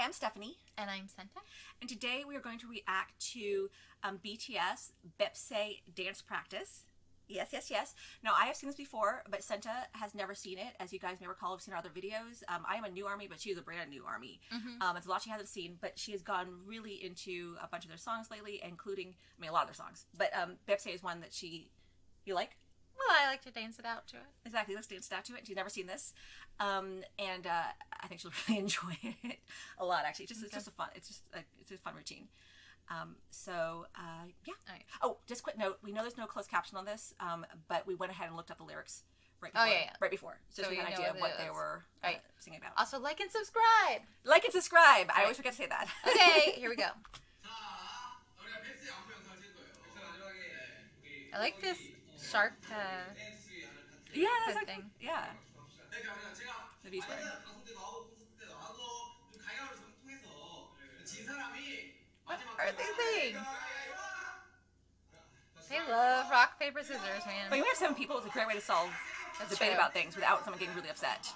I'm Stephanie. And I'm Senta. And today we are going to react to BTS Baepsae Dance Practice. Yes. Now, I have seen this before, but Senta has never seen it. As you guys may recall, I've seen our other videos. I am a new ARMY, but she is a brand new ARMY. It's a lot she hasn't seen, but she has gone really into a bunch of their songs lately, including, a lot of their songs. But Baepsae is one that you like? Well, I like to dance it out to it. Exactly, let's dance it out to it. She's never seen this. And I think she'll really enjoy it a lot, actually. It's just a fun routine. Yeah. Right. Oh, just a quick note. We know there's no closed caption on this, but we went ahead and looked up the lyrics right before. Right before. So we have an idea of what they were singing about. Also, like and subscribe. Like and subscribe. I always forget to say that. Okay, here we go. I like this shark that's thing. Yeah. The V square. What are they saying? They love rock, paper, scissors, man. But you have 7 people. It's a great way to solve a debate about things without someone getting really upset.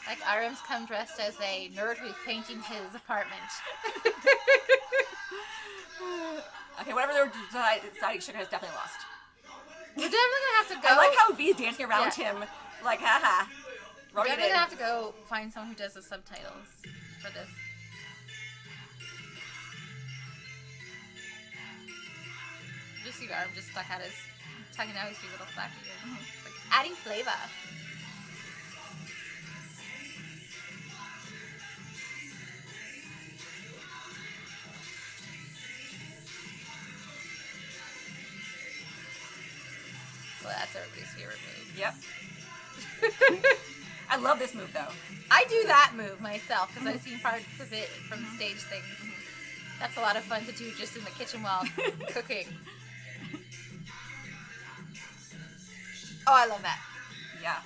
Like Arim's come dressed as a nerd who's painting his apartment. Okay, whatever they're deciding, Sugar has definitely lost. We're definitely gonna have to go. I like how V is dancing around him, like, haha. We're definitely gonna have to go find someone who does the subtitles for this. Just see Arim just tucking out his two little flappy ears. Like adding flavor. Well, that's everybody's favorite move. Yep. I love this move, though. I do that move myself because I've seen parts of it from the stage things. That's a lot of fun to do just in the kitchen while cooking. Oh, I love that. Yeah.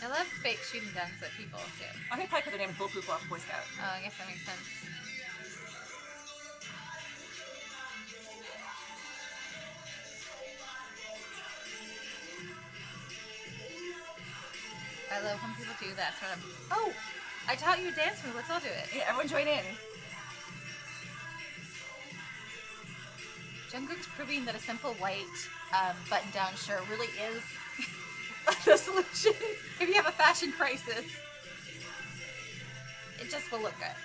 I love fake shooting guns at people, too. I think probably because their name is Bulletproof Boy Scout. Oh, I guess that makes sense. I love when people do that sort of, oh, I taught you a dance move, let's all do it. Yeah, everyone join in. Jungkook's proving that a simple white button-down shirt really is the solution if you have a fashion crisis. It just will look good.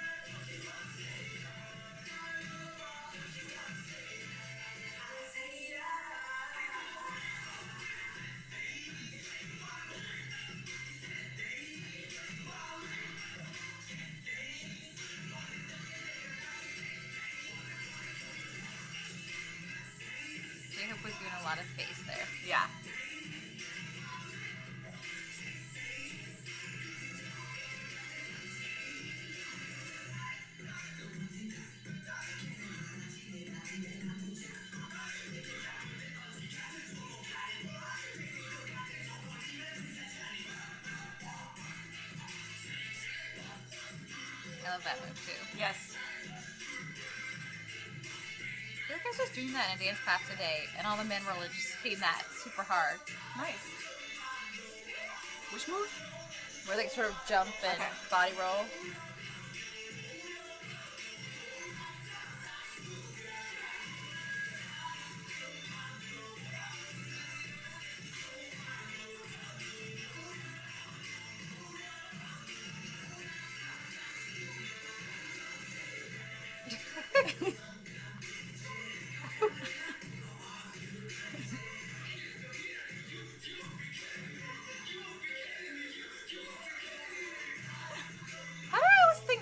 Jacob was doing a lot of face there. Yeah. I love that move too. Yes. I feel like I was just doing that in a dance class today, and all the men were just hitting that super hard. Nice. Which move? Where they sort of jump and body roll.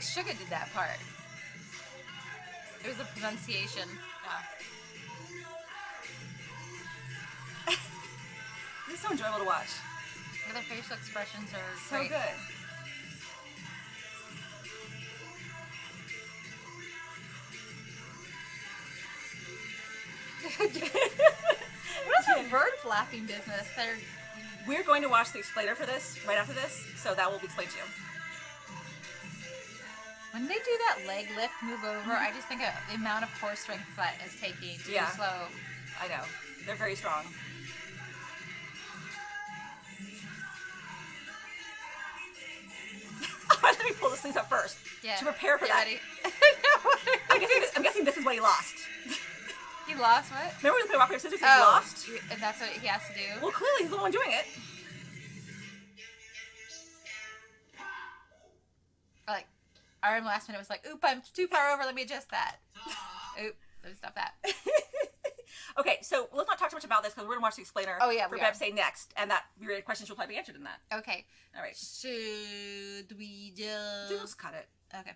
Sugar did that part. It was a pronunciation. This is so enjoyable to watch. Their facial expressions are so great. Good. What is this bird flapping business? We're going to watch the explainer for this right after this, so that will be explained to you. When they do that leg lift move over, I just think of the amount of core strength that is taking to be slow. I know. They're very strong. Let me pull the sleeves up first. Yeah. To prepare for that. Ready? I'm guessing this is what he lost. He lost what? Remember when we played rock paper scissors? He lost. And that's what he has to do. Well, clearly he's the one doing it. Like, our last minute was like, oop, I'm too far over. Let me adjust that. Oop, let me stop that. Okay, so let's not talk too much about this because we're going to watch the explainer for Baepsae next, and that your questions will probably be answered in that. Okay. All right. Should we just cut it. Okay.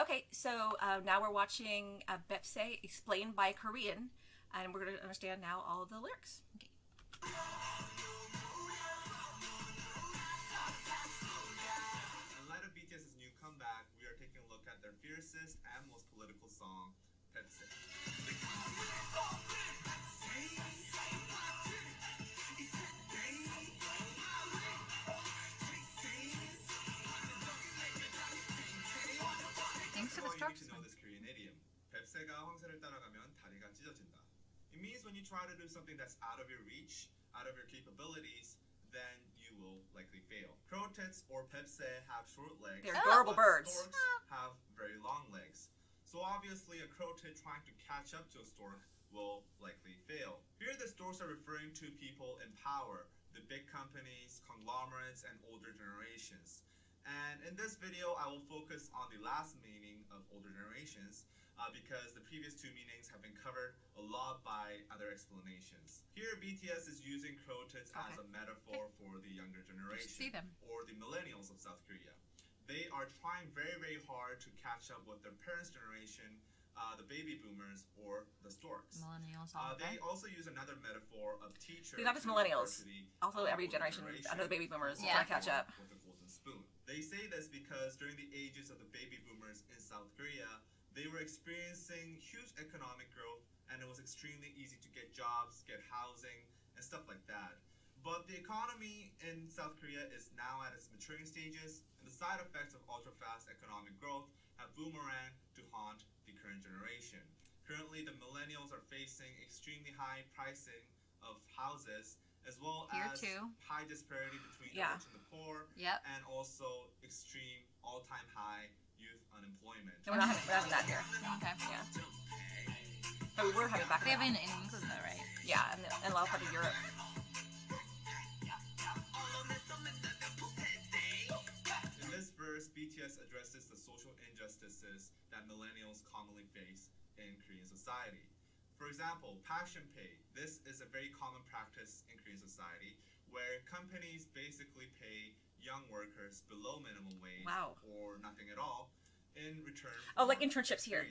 Okay, so now we're watching Baepsae explained by Korean, and we're going to understand now all of the lyrics. Okay. In light of BTS's new comeback, we are taking a look at their fiercest and most political song, Baepsae. Thanks to the You need strokes. to know this Korean idiom. 뱁새가 황새를 따라가면 다리가 찢어진다. It means when you try to do something that's out of your reach, out of your capabilities, then you will likely fail. Crow tits or 뱁새 have short legs. They're adorable but birds. Storks have very long legs. So obviously a crow tit trying to catch up to a stork will likely fail. Here the storks are referring to people in power, the big companies, conglomerates, and older generations. And in this video, I will focus on the last meaning of older generations because the previous two meanings have been covered a lot by other explanations. Here, BTS is using crow tits as a metaphor for the younger generation or the millennials of South Korea. They are trying very, very hard to catch up with their parents' generation, the baby boomers or the storks. Millennials. They also use another metaphor of teachers. Not just millennials. Also every generation under the baby boomers trying to catch up. With the golden spoon. They say this because during the ages of the baby boomers in South Korea, they were experiencing huge economic growth and it was extremely easy to get jobs, get housing, and stuff like that. But the economy in South Korea is now at its maturing stages, and the side effects of ultra-fast economic growth have boomeranged to haunt the current generation. Currently, the millennials are facing extremely high pricing of houses, as well as high disparity between the rich and the poor, and also extreme all-time high youth unemployment. No, we're not having that here. Okay. Yeah. But we were having back They have then. it in England though, right? Yeah, and a lot of part of Europe. In this verse, BTS addresses the social injustices that millennials commonly face in Korean society. For example, passion pay. This is a very common practice in Korean society where companies basically pay young workers below minimum wage or nothing at all in return for like internships here.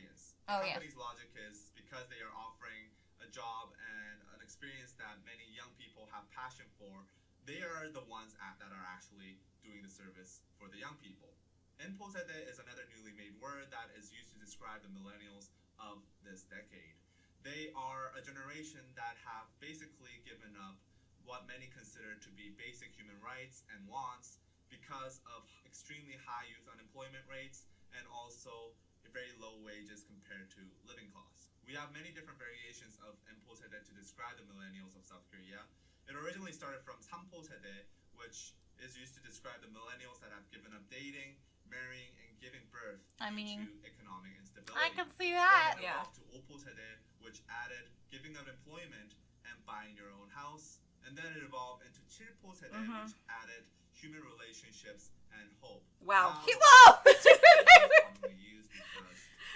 The company's logic is because they are offering a job and an experience that many young people have passion for, they are the ones that are actually doing the service for the young people. Enposede is another newly made word that is used to describe the millennials of this decade. They are a generation that have basically given up what many consider to be basic human rights and wants because of extremely high youth unemployment rates and also very low wages compared to living costs. We have many different variations of Enposede to describe the millennials of South Korea. It originally started from Samposede, which is used to describe the millennials that have given up dating, marrying, and giving birth due to economic instability. I can see that. Then it evolved to Oposede, which added giving up employment and buying your own house. And then it evolved into Chilposede, which added human relationships and hope. Wow. Whoa!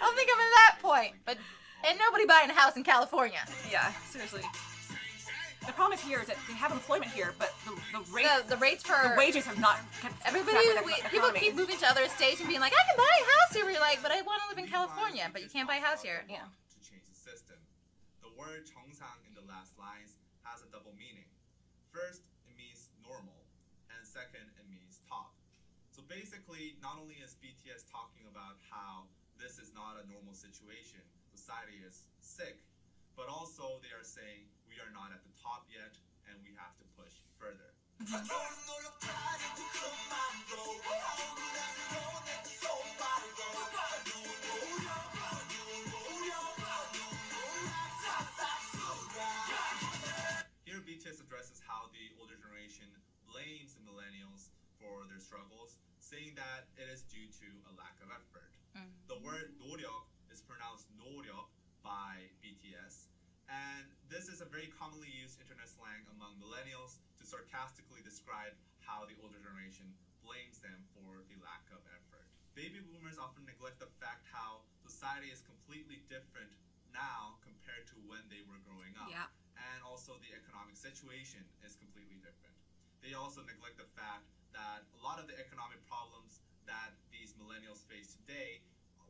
I don't think I'm at that point, but ain't nobody buying a house in California. Yeah, seriously. The problem is here is that they have employment here, but the rates for the wages have not kept people keep moving to other states and being like, I can buy a house here. We're like, but I want to live in California, but you can't buy a house here. Yeah. To change the system. The word 정상 in the last lines has a double meaning. First, it means normal, and second, it means top. So basically, not only is BTS talking about how this is not a normal situation, society is sick, but also they are saying we are not at the top yet and we have to push further. their struggles, saying that it is due to a lack of effort. The word 노력 is pronounced 노력 by BTS, and this is a very commonly used internet slang among millennials to sarcastically describe how the older generation blames them for the lack of effort. Baby boomers often neglect the fact how society is completely different now compared to when they were growing up. Yeah. And also the economic situation is completely different. They also neglect the fact that a lot of the economic problems that these millennials face today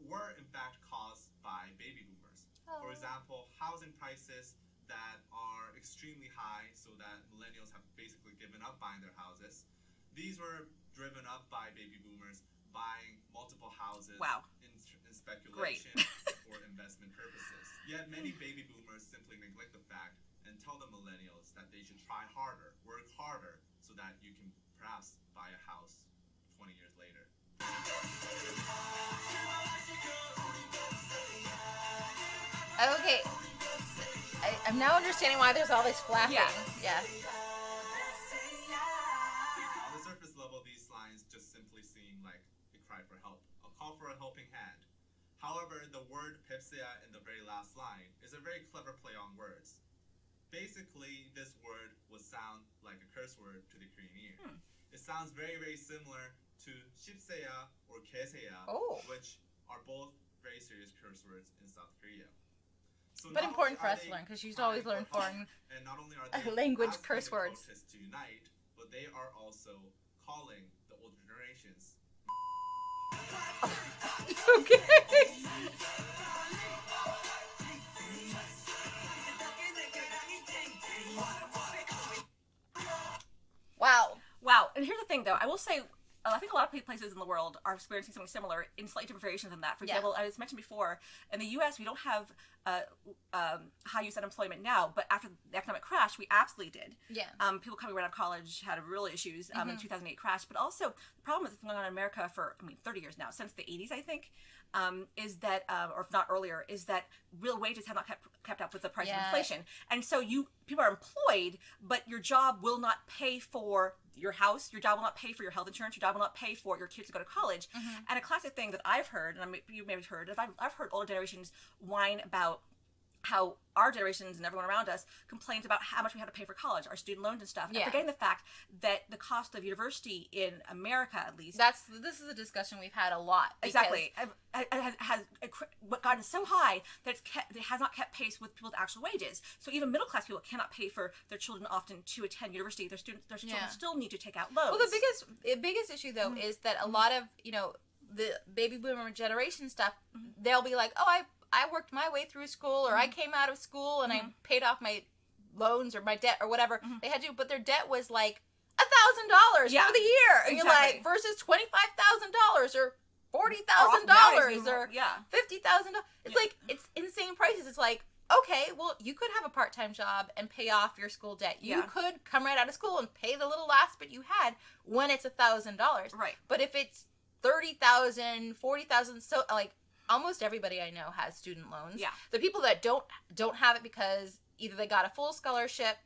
were in fact caused by baby boomers. For example, housing prices that are extremely high, so that millennials have basically given up buying their houses. These were driven up by baby boomers buying multiple houses in speculation for investment purposes. Yet many baby boomers simply neglect the fact and tell the millennials that they should try harder, work harder, so that you can perhaps buy a house 20 years later. Okay. I'm now understanding why there's all this flapping. Yeah. On the surface level, these lines just simply seem like a cry for help, a call for a helping hand. However, the word Baepsae in the very last line is a very clever play on words. Basically, this word would sound like a curse word to the Korean ear. It sounds very, very similar to shipseya or keseya, which are both very serious curse words in South Korea. So but important for us to learn, because you should always learn foreign and not only are they language asking curse the words protests to unite, but they are also calling the older generations. Okay. Wow. And here's the thing, though. I will say, I think a lot of places in the world are experiencing something similar in slightly different variations than that. For example, as mentioned before, in the U.S., we don't have high youth unemployment now, but after the economic crash, we absolutely did. Yeah. People coming right out of college had real issues in the 2008 crash. But also, the problem that's going on in America for, 30 years now, since the 80s, I think, is that, or if not earlier, is that real wages have not kept up with the price of inflation. And so people are employed, but your job will not pay for your house, your job will not pay for your health insurance, your job will not pay for your kids to go to college. And a classic thing that I've heard, and you may have heard, I've heard older generations whine about how our generations and everyone around us complains about how much we have to pay for college, our student loans and stuff, and forgetting the fact that the cost of university in America, at least, this is a discussion we've had a lot. Exactly, has gotten so high that it has not kept pace with people's actual wages. So even middle class people cannot pay for their children often to attend university. Their children still need to take out loans. Well, the biggest issue though is that a lot of the baby boomer generation stuff, they'll be like, oh, I worked my way through school, or I came out of school and I paid off my loans or my debt or whatever they had to, but their debt was like $1,000 for the year, and you're like, versus $25,000 or $40,000 or $50,000. It's like, it's insane prices. It's like, okay, well, you could have a part-time job and pay off your school debt. You could come right out of school and pay the little last bit you had when it's $1,000. Right. But if it's $30,000, $40,000, so like, almost everybody I know has student loans. Yeah. The people that don't have it because either they got a full scholarship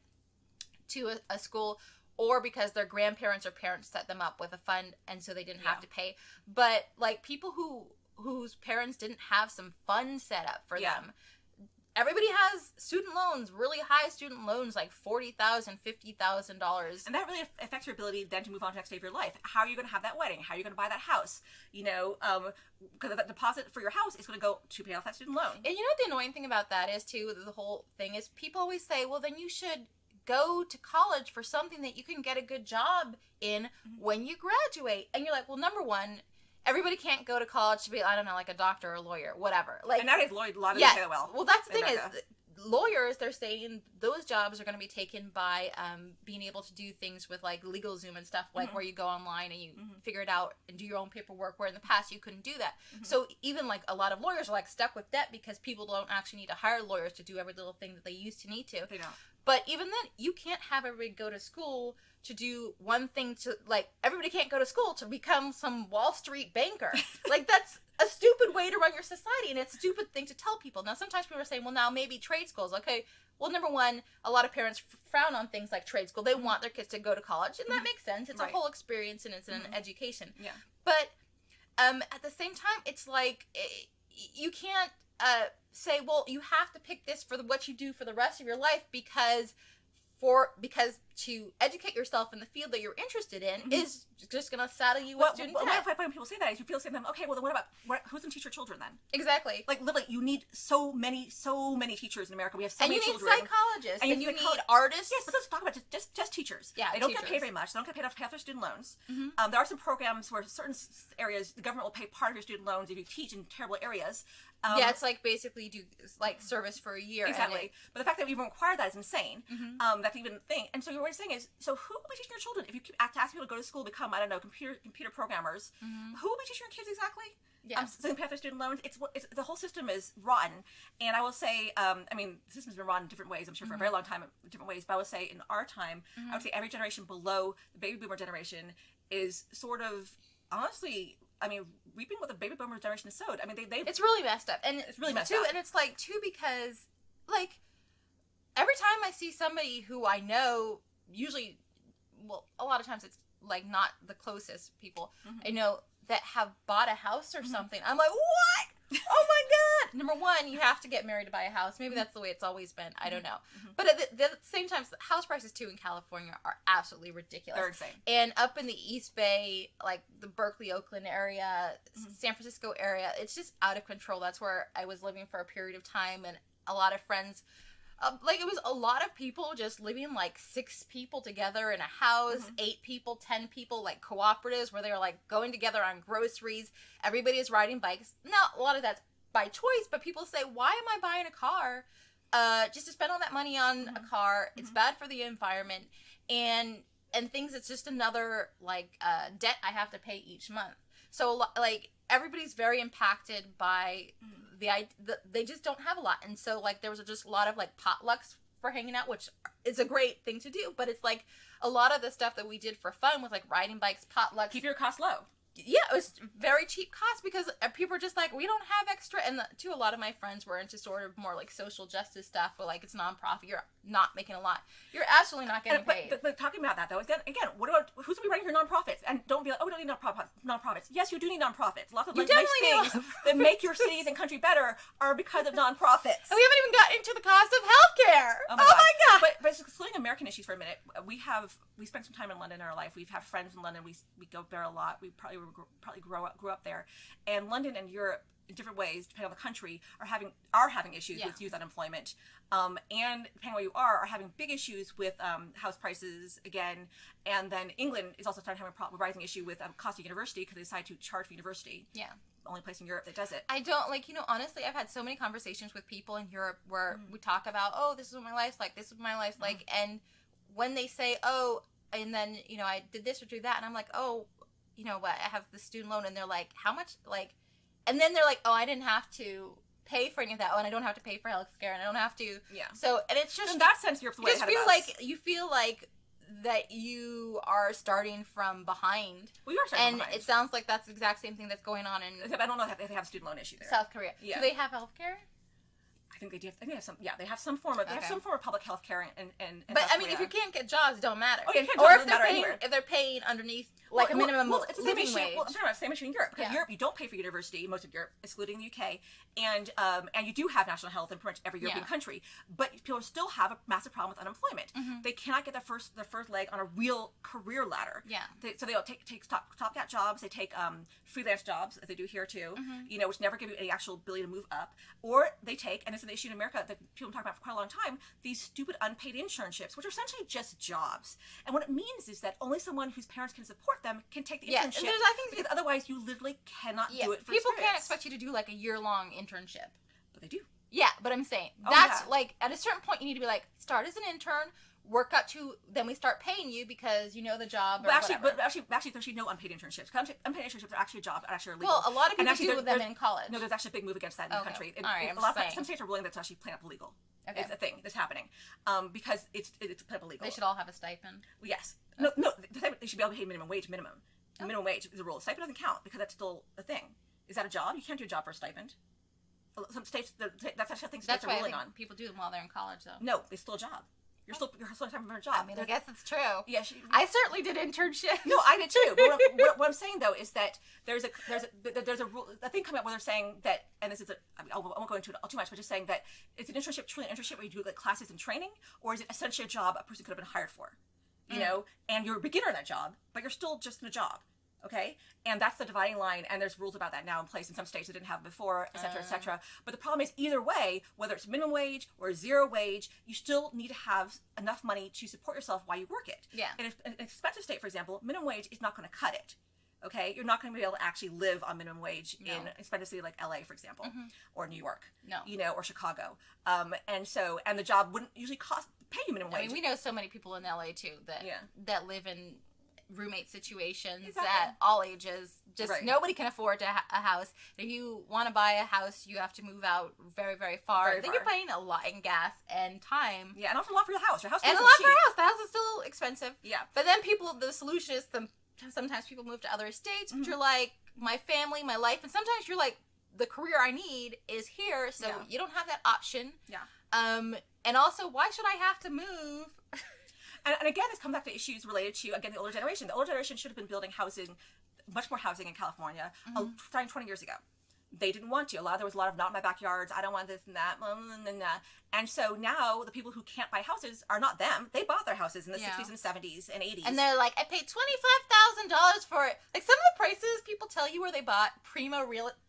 to a school, or because their grandparents or parents set them up with a fund and so they didn't have to pay. But like people whose parents didn't have some fund set up for them. Everybody has student loans, really high student loans, like $40,000, $50,000. And that really affects your ability then to move on to the next stage of your life. How are you going to have that wedding? How are you going to buy that house? Because that deposit for your house is going to go to pay off that student loan. And you know what the annoying thing about that is, too, the whole thing is people always say, well, then you should go to college for something that you can get a good job in when you graduate. And you're like, well, number one, everybody can't go to college to be, I don't know, like a doctor or a lawyer, whatever. Like, and nowadays, a lot of them say that well. Well, that's the thing is, lawyers, they're saying those jobs are going to be taken by being able to do things with, like, LegalZoom and stuff, like, where you go online and you figure it out and do your own paperwork, where in the past you couldn't do that. So even, like, a lot of lawyers are, like, stuck with debt because people don't actually need to hire lawyers to do every little thing that they used to need to. They don't. But even then, you can't have everybody go to school to do one thing to, like, everybody can't go to school to become some Wall Street banker. Like, that's a stupid way to run your society, and it's a stupid thing to tell people. Now, sometimes people are saying, well, now maybe trade schools. Okay, well, number one, a lot of parents frown on things like trade school. They want their kids to go to college, and that makes sense. It's a whole experience, and it's an education. Yeah. But at the same time, it's like you can't say, well, you have to pick this for what you do for the rest of your life because to educate yourself in the field that you're interested in is just going to saddle you with student debt. What I find when people say that is you feel saying to them, okay, well then what about who's going to teach your children then? Exactly. Like literally, you need so many teachers in America. We have so many children. And you need psychologists. And you need artists. Yes, but let's talk about just teachers. Yeah, they don't get paid very much. They don't get paid off half their student loans. There are some programs where certain areas the government will pay part of your student loans if you teach in terrible areas. Yeah, it's like basically do like service for a year. Exactly. But the fact that we even require that is insane. That even thing. And so what you're saying is, so who will be teaching your children if you keep asking people to go to school, become, I don't know, computer programmers? Who will be teaching your kids exactly? Yeah. So they pay off their student loans. It's the whole system is rotten. And I will say, I mean, the system's been rotten in different ways. I'm sure for a very long time, in different ways. But I would say in our time, I would say every generation below the baby boomer generation is sort of honestly, I mean, reaping what the baby boomer generation has sowed. I mean, they it's really messed up, and it's really messed up. And it's like too because like every time I see somebody who I know, usually, well, a lot of times it's like not the closest people I know that have bought a house or something. I'm like, what? Oh my god! Number one, you have to get married to buy a house. Maybe that's the way it's always been. I don't know. But at the same time, house prices too in California are absolutely ridiculous. They're insane. And up in the East Bay, like the Berkeley, Oakland area, San Francisco area, it's just out of control. That's where I was living for a period of time, and a lot of friends. Like it was a lot of people just living like 6 people together in a house, 8 people, 10 people, like cooperatives where they were like going together on groceries. Everybody is riding bikes. Now, a lot of that's by choice, but people say, why am I buying a car just to spend all that money on a car? It's bad for the environment and things. It's just another like debt I have to pay each month. So like everybody's very impacted by they just don't have a lot, and so like there was just a lot of like potlucks for hanging out, which is a great thing to do, but it's like a lot of the stuff that we did for fun with like riding bikes, potlucks, keep your costs low. Yeah, it was very cheap cost because people were just like, we don't have extra. And too, a lot of my friends were into sort of more like social justice stuff where like it's nonprofit. You're not making a lot. You're absolutely not getting paid. But talking about that though, again, what about who's going to be running your nonprofits? And don't be like, oh, we don't need nonprofits. Yes, you do need nonprofits. Lots of like, nice things that make your cities and country better are because of nonprofits. And we haven't even gotten into the cost of healthcare. Oh my god! But excluding American issues for a minute, we spent some time in London in our life. We've had friends in London. We go there a lot. We probably grew up there, and London and Europe in different ways, depending on the country, are having issues with youth unemployment, and depending on where you are having big issues with house prices again. And then England is also starting having a rising issue with cost of university because they decided to charge for university. Yeah. Only place in Europe that does it. I don't honestly, I've had so many conversations with people in Europe where we talk about, oh, this is what my life's like, this is what my life's like, and when they say, oh, and then I did this or do that, and I'm like, oh, what, I have the student loan, and they're like, how much, like, and then they're like, oh, I didn't have to pay for any of that, oh, and I don't have to pay for healthcare, and I don't have to, so, and it's just, in that sense, Europe's way ahead of us. You feel like that you are starting from behind. We are starting from behind. And it sounds like that's the exact same thing that's going on in, I don't know if they have a student loan issue there. South Korea. Yeah. Do they have healthcare? I think they do. I think they have some. Yeah, they have some form of public health care and but I mean, if you can't get jobs, it don't matter. Oh, yeah, or if they're paying underneath like a minimum living wage. Well, I'm talking about the same issue in Europe because Europe you don't pay for university, most of Europe, excluding the UK, and you do have national health in pretty much every European country, but people still have a massive problem with unemployment. They cannot get their first leg on a real career ladder. Yeah. So they'll take stopgap jobs. They take freelance jobs, as they do here too. Which never give you any actual ability to move up, or they take, and it's an issue in America that people have been talking about for quite a long time, these stupid unpaid internships, which are essentially just jobs. And what it means is that only someone whose parents can support them can take the internship. I think because otherwise you literally cannot do it for people can't expect you to do like a year-long internship. But they do. Yeah, but I'm saying that's like at a certain point you need to be like, start as an intern, work up to, then we start paying you because you know the job. Or actually, there's no unpaid internships. Unpaid internships are actually a job, actually illegal. Well, a lot of people do them in college. No, there's actually a big move against that in the country. All right, some states are ruling that's actually plain up illegal. Okay. It's a thing that's happening because it's plain up illegal. They should all have a stipend. Well, yes. No, they should be able to pay minimum wage. Minimum wage is a rule. Stipend doesn't count because that's still a thing. Is that a job? You can't do a job for a stipend. some states, that's actually a thing That's states are why I ruling think on. people do them while they're in college, though. No, it's still a job. You're still time for a job. I mean, I guess it's true. Yeah, I certainly did internships. No, I did too. But what I'm saying though is that there's a rule, a thing coming up where they're saying that, and this is I won't go into it too much, but just saying that it's an internship, truly an internship where you do like classes and training, or is it essentially a job a person could have been hired for, you know, and you're a beginner in that job, but you're still just in a job. Okay, and that's the dividing line, and there's rules about that now in place in some states that didn't have before, et cetera, et cetera. But the problem is, either way, whether it's minimum wage or zero wage, you still need to have enough money to support yourself while you work it. Yeah. And if an expensive state, for example, minimum wage is not going to cut it. Okay, you're not going to be able to actually live on minimum wage in an expensive city like LA, for example, or New York, you know, or Chicago. And the job wouldn't usually pay you minimum wage. I mean, we know so many people in LA too that live in roommate situations Exactly. at all ages. Just Right. nobody can afford a house. If you want to buy a house, you have to move out very, very far. Very then far. you're paying a lot in gas and time. Yeah, and also a lot for your house. Your house And a isn't lot for cheap. a house. The house is still expensive. Yeah. But then the solution is sometimes people move to other states, but you're like, my family, my life, and sometimes you're like, the career I need is here, so you don't have that option. Yeah. And also, why should I have to move? And again, this comes back to issues related to, again, the older generation. The older generation should have been building housing, much more housing in California, starting 20 years ago. They didn't want to. There was a lot of not in my backyards, I don't want this and that, and so now the people who can't buy houses are not them. They bought their houses in the 60s and 70s and 80s. And they're like, I paid $25,000 for it. Like, some of the prices people tell you where they bought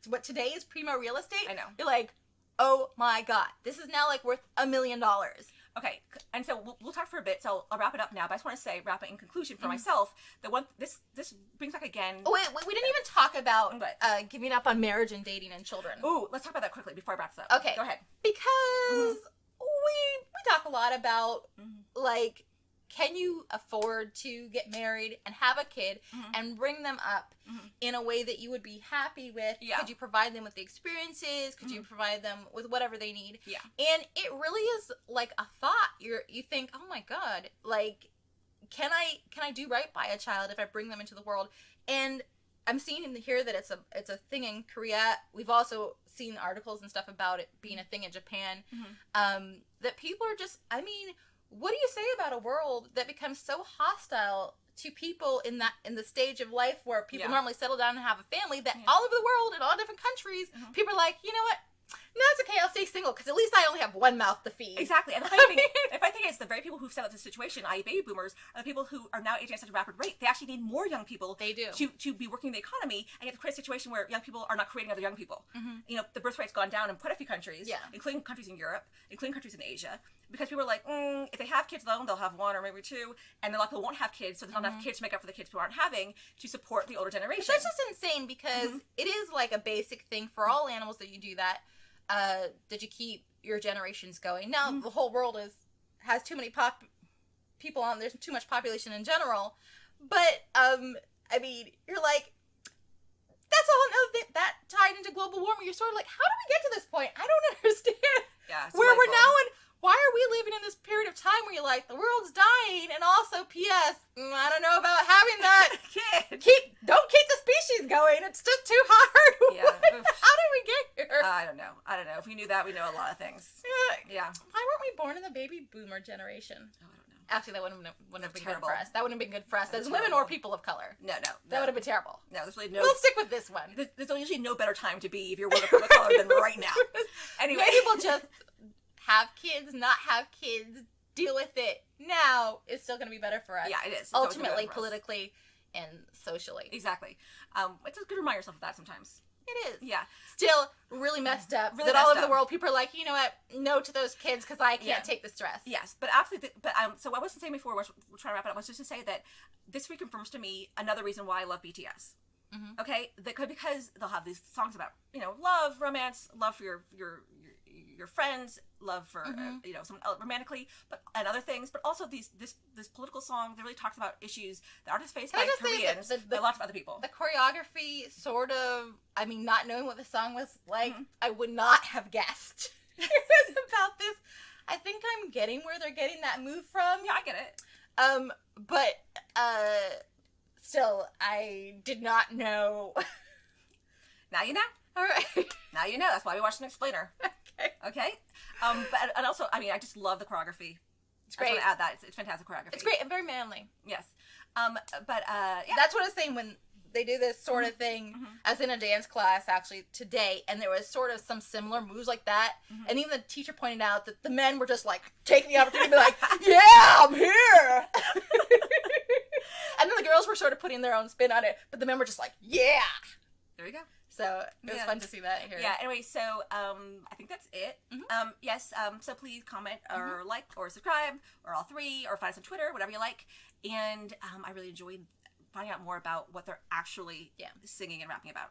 what today is primo real estate. I know. You're like, oh my God, this is now like worth $1 million. Okay, and so we'll talk for a bit, so I'll wrap it up now, but I just want to say, wrap it in conclusion for myself, this brings back again... Oh, wait, we didn't even talk about What? giving up on marriage and dating and children. Ooh, let's talk about that quickly before I wrap this up. Okay. Go ahead. Because we talk a lot about, like, can you afford to get married and have a kid and bring them up in a way that you would be happy with? Yeah. Could you provide them with the experiences? Could you provide them with whatever they need? Yeah. And it really is like a thought. You think, oh my God, like, can I do right by a child if I bring them into the world? And I'm seeing here that it's a thing in Korea. We've also seen articles and stuff about it being a thing in Japan. That people are just, I mean, what do you say about a world that becomes so hostile to people in the stage of life where people normally settle down and have a family, that all over the world in all different countries, people are like, you know what? No, it's okay. I'll stay single because at least I only have one mouth to feed. Exactly. And the funny thing is, the very people who've set up this situation, i.e. baby boomers, are the people who are now aging at such a rapid rate. They actually need more young people They do. to be working the economy, and you have to create a situation where young people are not creating other young people. You know, the birth rate's gone down in quite a few countries, including countries in Europe, including countries in Asia, because people are like, if they have kids alone, they'll have one or maybe two, and a lot of people won't have kids, so there's not enough kids to make up for the kids who aren't having to support the older generation. But that's just insane because it is like a basic thing for all animals that you do that. That you keep your generations going. Now the whole world has too many people on. There's too much population in general, but I mean, you're like, that's all another thing that tied into global warming. You're sort of like, how did we get to this point? I don't understand. Yeah, it's where we're delightful. now in. Why are we living in this period of time where you're like, the world's dying, and also, P.S. I don't know about having that. Don't keep the species going. It's just too hard. Yeah. How did we get here? I don't know. If we knew that, we know a lot of things. Yeah. Why weren't we born in the baby boomer generation? Oh, I don't know. Actually, that wouldn't have been Terrible. good for us. That wouldn't have been good for us as That's women terrible. or people of color. No. That would have been terrible. No, there's really no... We'll stick with this one. There's usually no better time to be if you're a woman of color than right now. Anyway. Maybe we'll just have kids, not have kids, deal with it now. It's still going to be better for us. Yeah, it is. It's always gonna be Ultimately, better for us. politically, and socially. Exactly. It's just good to remind yourself of that sometimes. It is. Yeah. Still really messed up. Really that all messed over the up. world, people are like, you know what? No to those kids because I can't Yeah. take the stress. Yes, but absolutely. So what I was saying before, we're trying to wrap it up, was just to say that this reconfirms to me another reason why I love BTS. Okay, because they'll have these songs about love, romance, love for your friends, love for some romantically, and other things, but also this political song that really talks about issues that aren't just faced Can I by just say Koreans, that but lots of other people. The choreography, sort of, I mean, not knowing what the song was like, I would not have guessed about this. I think I'm getting where they're getting that move from. Yeah, I get it. But still, I did not know. Now you know. All right. Now you know. That's why we watched an explainer. Okay. Okay. But and also, I mean, I just love the choreography. It's I great. just want to add that it's fantastic choreography. It's great and very manly. Yes. But yeah. That's what I was saying when they do this sort of thing, as in a dance class actually today, and there was sort of some similar moves like that, and even the teacher pointed out that the men were just like taking the opportunity to be like, yeah, I'm here. And then the girls were sort of putting their own spin on it, but the men were just like, yeah. There you go. So it was fun to see that here. Yeah, anyway, so I think that's it. Yes, so please comment or like or subscribe or all three or find us on Twitter, whatever you like. And I really enjoyed finding out more about what they're actually singing and rapping about.